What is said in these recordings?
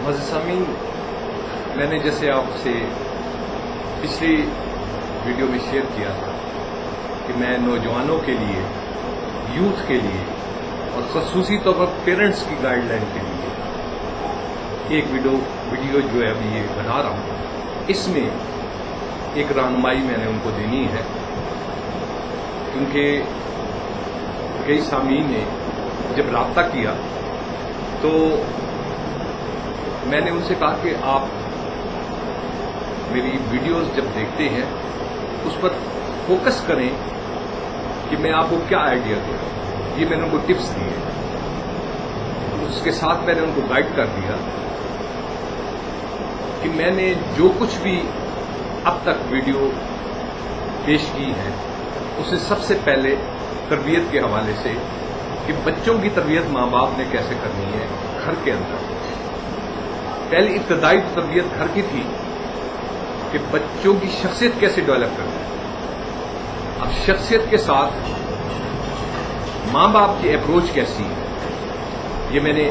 मुअज़्ज़िज़, मैंने जैसे आपसे पिछली वीडियो में शेयर किया था कि मैं नौजवानों के लिए, यूथ के लिए और ख़ुसूसी तौर पर पेरेंट्स की गाइडलाइन के लिए एक वीडियो जो है अभी ये बना रहा हूँ। इसमें एक रहनुमाई मैंने उनको देनी है, क्योंकि कई सामीन ने जब राब्ता किया तो मैंने उनसे कहा कि आप मेरी वीडियोस जब देखते हैं उस पर फोकस करें कि मैं आपको क्या आइडिया दूँ। ये मैंने उनको टिप्स दिए, उसके साथ मैंने उनको गाइड कर दिया कि मैंने जो कुछ भी अब तक वीडियो पेश की है उसे सबसे पहले तरबियत के हवाले से कि बच्चों की तरबियत माँ बाप ने कैसे करनी है घर के अंदर। पहली इब्तदाई तरबियत घर की थी कि बच्चों की शख्सियत कैसे डेवलप करनी है। अब शख्सियत के साथ माँ बाप की अप्रोच कैसी है, ये मैंने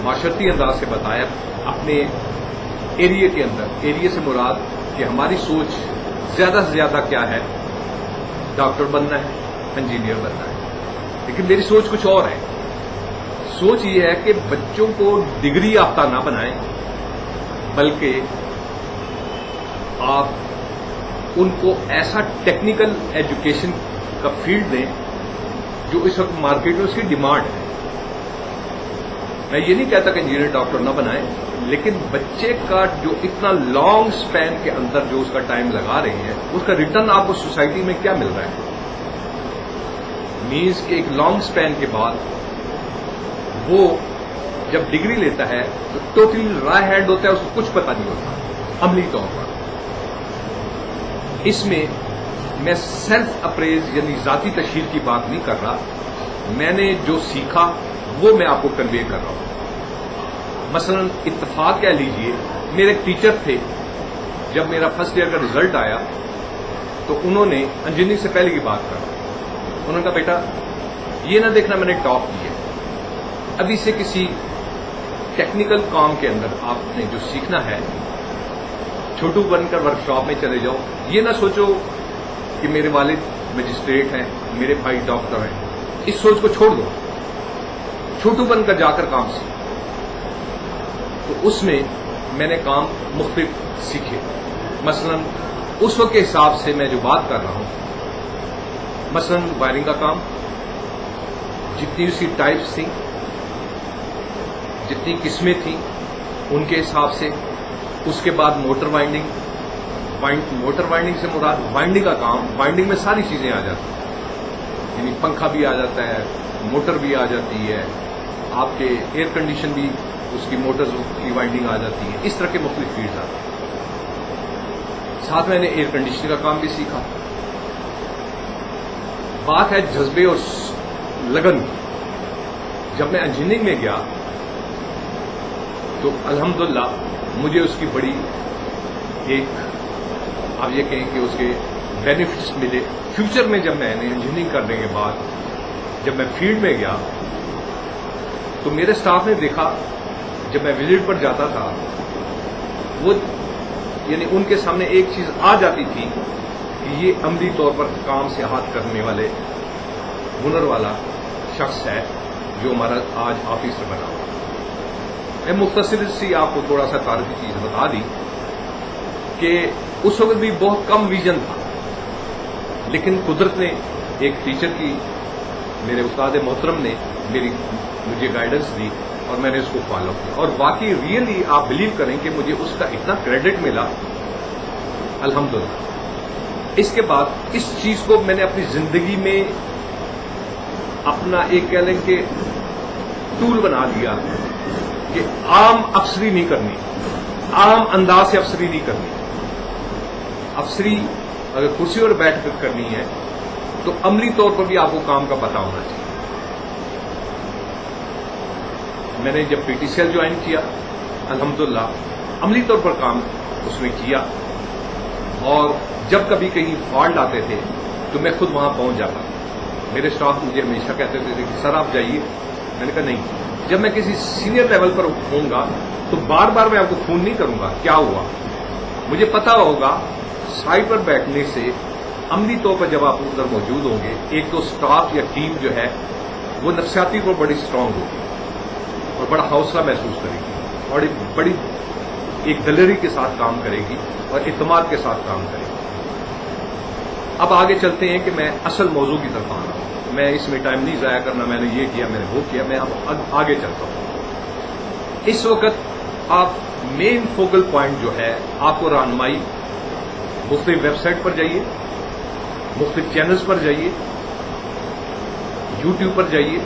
माशरती अंदाज से बताया अपने एरिया के अंदर। एरिया से मुराद कि हमारी सोच ज्यादा से ज्यादा क्या है, डॉक्टर बनना है, इंजीनियर बनना है, लेकिन मेरी सोच कुछ और है। सोच ये है कि बच्चों को डिग्री याफ्ता ना बनाएं, बल्कि आप उनको ऐसा टेक्निकल एजुकेशन का फील्ड दें जो इस वक्त मार्केट में उसकी डिमांड है। मैं ये नहीं कहता कि इंजीनियर डॉक्टर ना बनाएं, लेकिन बच्चे का जो इतना लॉन्ग स्पैन के अंदर जो उसका टाइम लगा रहे हैं उसका रिटर्न आपको सोसाइटी में क्या मिल रहा है। मीन्स कि एक लॉन्ग स्पैन के बाद वो जब डिग्री लेता है तो टोटली राय हैंड होता है, उसको कुछ पता नहीं होता अमली तौर पर। इसमें मैं सेल्फ अप्रेज यानी जाती तशहीर की बात नहीं कर रहा। मैंने जो सीखा वो मैं आपको कन्वे कर रहा हूं। मसलन इत्तेफाक कह लीजिए, मेरे एक टीचर थे, जब मेरा फर्स्ट ईयर का रिजल्ट आया तो उन्होंने इंजीनियरिंग से पहले की बात कर, उन्होंने कहा बेटा ये ना देखना मैंने टॉप की है, अभी से किसी टेक्निकल काम के अंदर आपने जो सीखना है छोटू बनकर वर्कशॉप में चले जाओ। ये ना सोचो कि मेरे वालिद मजिस्ट्रेट हैं, मेरे भाई डॉक्टर हैं, इस सोच को छोड़ दो, छोटू बनकर जाकर काम सीखो। तो उसमें मैंने काम मुख्तलिफ सीखे। मसलन उस वक्त के हिसाब से मैं जो बात कर रहा हूं, मसलन वायरिंग का काम, जितनी उसकी टाइप्स थी, जितनी किस्में थी उनके हिसाब से। उसके बाद मोटर वाइंडिंग, मोटर वाइंडिंग से मुराद वाइंडिंग का काम। वाइंडिंग में सारी चीजें आ जाती हैं, यानी पंखा भी आ जाता है, मोटर भी आ जाती है, आपके एयर कंडीशन भी उसकी मोटर की वाइंडिंग आ जाती है। इस तरह के मुख्तलिफ फील्ड्स आते हैं। साथ मैंने एयर कंडीशनिंग का काम भी सीखा। बात है जज्बे और लगन की। जब मैं इंजीनियरिंग में गया तो अल्हम्दुलिल्लाह मुझे उसकी बड़ी एक आप ये कहें कि उसके बेनिफिट्स मिले। फ्यूचर में जब मैंने इंजीनियरिंग करने के बाद जब मैं फील्ड में गया तो मेरे स्टाफ ने देखा, जब मैं विजिट पर जाता था वो यानी उनके सामने एक चीज आ जाती थी कि ये अमली तौर पर काम से हाथ करने वाले हुनर वाला शख्स है जो हमारा आज ऑफिसर बना हुआ। मैं मुख्तसर सी आपको थोड़ा सा तारीखी चीज बता दी कि उस वक्त भी बहुत कम विजन था, लेकिन कुदरत ने एक टीचर की, मेरे उस्ताद मोहतरम ने मुझे गाइडेंस दी और मैंने उसको फॉलो किया। और वाकई रियली आप बिलीव करें कि मुझे उसका इतना क्रेडिट मिला, अल्हम्दुलिल्लाह। इसके बाद इस चीज को मैंने अपनी जिंदगी में अपना एक कह लें कि टूल बना दिया कि आम अफसरी नहीं करनी, आम अंदाज से अफसरी नहीं करनी। अफसरी अगर कुर्सी पर बैठ कर करनी है तो अमली तौर पर भी आपको काम का पता होना चाहिए। मैंने जब पीटीसीएल ज्वाइन किया, अल्हम्दुलिल्लाह अमली तौर पर काम उसमें किया, और जब कभी कहीं फॉल्ट आते थे तो मैं खुद वहां पहुंच जाता। मेरे स्टाफ मुझे हमेशा कहते थे कि सर आप जाइए। मैंने कहा नहीं, जब मैं किसी सीनियर लेवल पर होऊंगा तो बार बार मैं आपको फोन नहीं करूंगा क्या हुआ। मुझे पता होगा साइड पर बैठने से अमली तौर पर जब आप उधर मौजूद होंगे, एक तो स्टाफ या टीम जो है वो नफसियाती को बड़ी स्ट्रांग होगी और बड़ा हौसला महसूस करेगी और एक दलेरी के साथ काम करेगी और इत्मीनान के साथ काम करेगी। अब आगे चलते हैं कि मैं असल मौजू की तरफ आ रहा हूं। मैं इसमें टाइम नहीं जाया करना, मैंने ये किया, मैंने वो किया, मैं अब आगे चलता हूं। इस वक्त आप मेन फोकल पॉइंट जो है आपको रहनुमाई मुख्तलिफ वेबसाइट पर जाइए, मुख्तलिफ चैनल्स पर जाइए, यूट्यूब पर जाइए,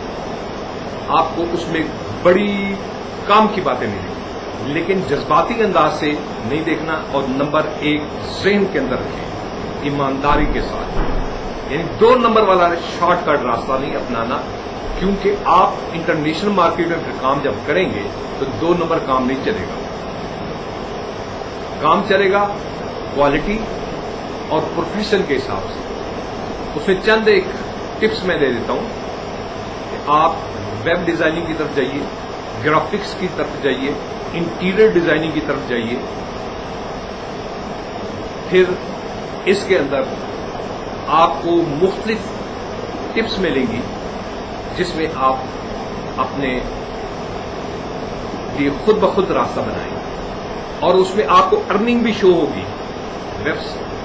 आपको उसमें बड़ी काम की बातें मिलेंगी, लेकिन जज्बाती अंदाज से नहीं देखना। और नंबर एक ज़हन के अंदर रखें ईमानदारी के साथ, यानी 2 नंबर वाला शॉर्टकट रास्ता नहीं अपनाना, क्योंकि आप इंटरनेशनल मार्केट में काम जब करेंगे तो 2 नंबर काम नहीं चलेगा। काम चलेगा क्वालिटी और प्रोफेशन के हिसाब से। उसमें चंद एक टिप्स मैं दे देता हूं कि आप वेब डिजाइनिंग की तरफ जाइए, ग्राफिक्स की तरफ जाइए, इंटीरियर डिजाइनिंग की तरफ जाइए। फिर इसके अंदर आपको मुख्तलिफ टिप्स मिलेंगी जिसमें आप अपने लिए खुद ब खुद रास्ता बनाएंगे और उसमें आपको अर्निंग भी शो होगी।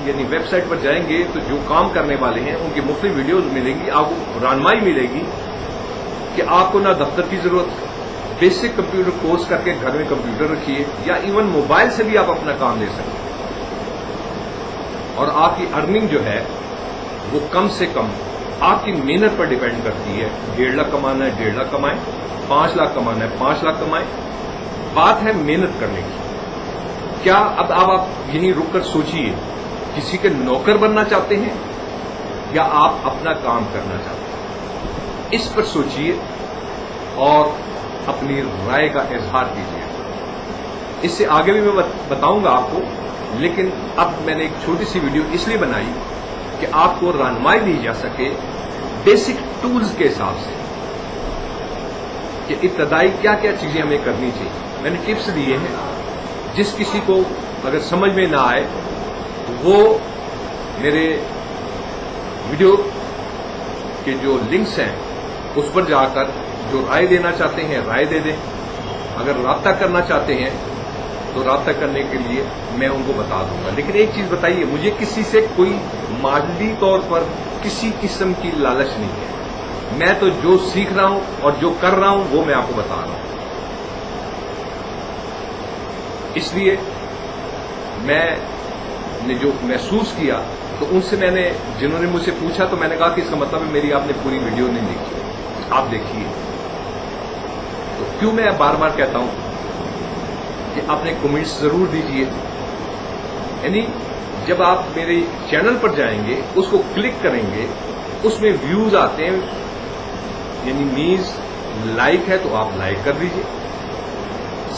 यानी वेबसाइट पर जाएंगे तो जो काम करने वाले हैं उनकी मुख्तलिफ वीडियोज मिलेंगी, आपको रहनुमाई मिलेगी कि आपको ना दफ्तर की जरूरत, बेसिक कंप्यूटर कोर्स करके घर में कंप्यूटर रखिए या इवन मोबाइल से भी आप अपना काम ले सकते हैं। और आपकी अर्निंग जो है वो कम से कम आपकी मेहनत पर डिपेंड करती है। 1.5 लाख कमाना है 1.5 लाख कमाएं, 5 लाख कमाना है 5 लाख कमाएं। बात है मेहनत करने की। क्या अब आप यहीं रुककर सोचिए, किसी के नौकर बनना चाहते हैं या आप अपना काम करना चाहते हैं? इस पर सोचिए और अपनी राय का इजहार कीजिए। इससे आगे भी मैं बताऊंगा आपको, लेकिन अब मैंने एक छोटी सी वीडियो इसलिए बनाई कि आपको रहनुमाई दी जा सके बेसिक टूल्स के हिसाब से कि इब्तदाई क्या क्या चीजें हमें करनी चाहिए। मैंने टिप्स दिए हैं, जिस किसी को अगर समझ में ना आए तो वो मेरे वीडियो के जो लिंक्स हैं उस पर जाकर जो राय देना चाहते हैं राय दे दें। अगर राब्ता करना चाहते हैं तो राब्ता करने के लिए मैं उनको बता दूंगा। लेकिन एक चीज बताइए, मुझे किसी से कोई माली तौर पर किसी किस्म की लालच नहीं है। मैं तो जो सीख रहा हूं और जो कर रहा हूं वो मैं आपको बता रहा हूं। इसलिए मैंने जो महसूस किया तो उनसे मैंने, जिन्होंने मुझसे पूछा तो मैंने कहा कि इसका मतलब है मेरी आपने पूरी वीडियो नहीं देखी, आप देखिए। तो क्यों मैं बार बार कहता हूं कि अपने कमेंट्स जरूर दीजिए। यानी जब आप मेरे चैनल पर जाएंगे, उसको क्लिक करेंगे, उसमें व्यूज आते हैं, यानी मीन्स लाइक है तो आप लाइक कर दीजिए,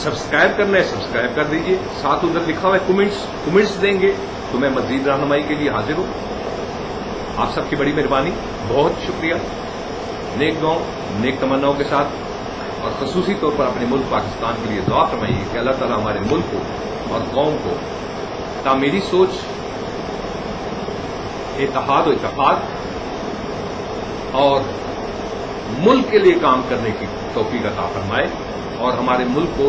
सब्सक्राइब करना है सब्सक्राइब कर दीजिए, साथ उधर लिखा हुआ है कमेंट्स देंगे तो मैं मजीद रहनुमाई के लिए हाजिर हूं। आप सबकी बड़ी मेहरबानी, बहुत शुक्रिया। नेक दुआओं नेक तमन्नाओं के साथ और खसूसी तौर पर अपने मुल्क पाकिस्तान के लिए दुआ फरमाइए कि अल्लाह ताला हमारे मुल्क को और कौम को तामीरी सोच, इत्तेहाद और इत्तेफाक और मुल्क के लिए काम करने की तौफीक अता फरमाए और हमारे मुल्क को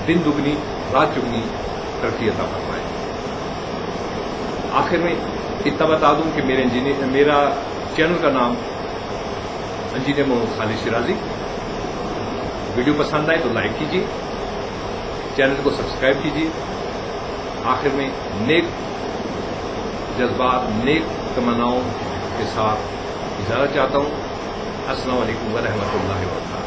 दिन दुगनी रात चुगनी तरक्की अता फरमाए। आखिर में इतना बता दूं कि मेरा चैनल का नाम इंजीनियर मोहम्मद खालिद शिराजी। वीडियो पसंद आए तो लाइक कीजिए, चैनल को सब्सक्राइब कीजिए। आखिर में नेक जज्बात, नेक तमन्नाओं के साथ इजाजत चाहता हूं। अस्सलाम वालेकुम व रहमतुल्लाहि व बरकातहू।